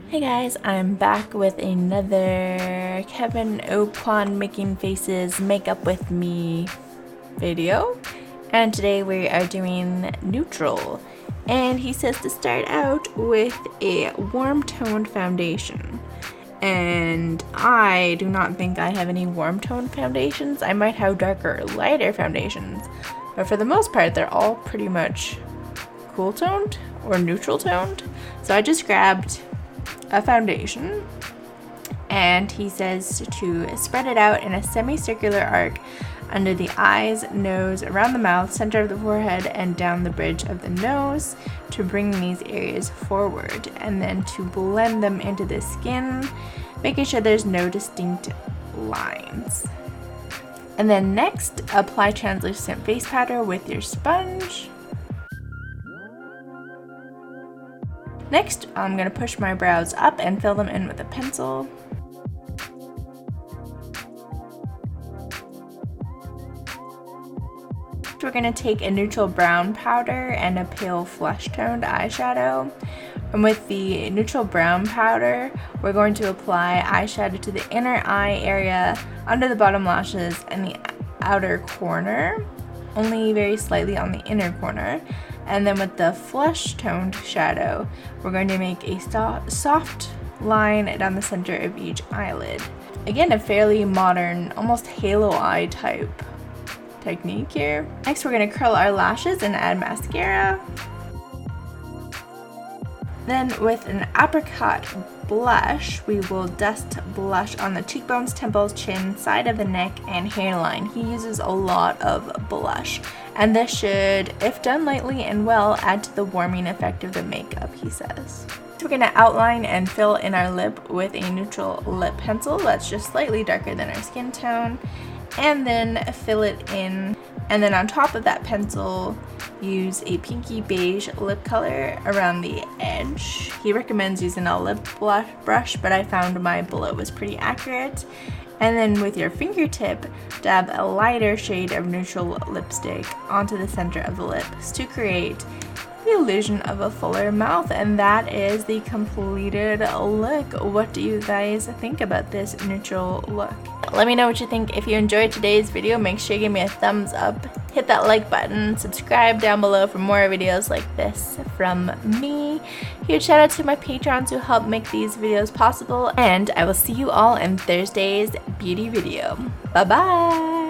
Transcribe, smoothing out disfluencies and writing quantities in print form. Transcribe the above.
Hey guys, I'm back with another Kevin O'Quan Making Faces Makeup With Me video. And today we are doing neutral. And he says to start out with a warm toned foundation. And I do not think I have any warm toned foundations. I might have darker, lighter foundations. But for the most part, they're all pretty much cool toned or neutral toned. So I just grabbed a foundation, and he says to spread it out in a semicircular arc under the eyes, nose, around the mouth, center of the forehead, and down the bridge of the nose to bring these areas forward, and then to blend them into the skin, making sure there's no distinct lines. And then next, apply translucent face powder with your sponge. Next, I'm going to push my brows up and fill them in with a pencil. We're going to take a neutral brown powder and a pale flesh toned eyeshadow. And with the neutral brown powder, we're going to apply eyeshadow to the inner eye area, under the bottom lashes, and the outer corner, only very slightly on the inner corner. And then with the flesh toned shadow, we're going to make a soft line down the center of each eyelid. Again, a fairly modern, almost halo eye type technique here. Next, we're going to curl our lashes and add mascara. Then with an apricot blush, we will dust blush on the cheekbones, temples, chin, side of the neck, and hairline. He uses a lot of blush, and this should, if done lightly and well, add to the warming effect of the makeup, he says. So we're going to outline and fill in our lip with a neutral lip pencil that's just slightly darker than our skin tone, and then fill it in. And then on top of that pencil, use a pinky beige lip color around the edge. He recommends using a lip brush, but I found my below was pretty accurate. And then with your fingertip, dab a lighter shade of neutral lipstick onto the center of the lips to create the illusion of a fuller mouth. And that is the completed look. What do you guys think about this neutral look? Let me know what you think. If you enjoyed today's video, make sure you give me a thumbs up, hit that like button, subscribe down below for more videos like this from me. Huge shout out to my patrons who help make these videos possible, and I will see you all in Thursday's beauty video. Bye bye!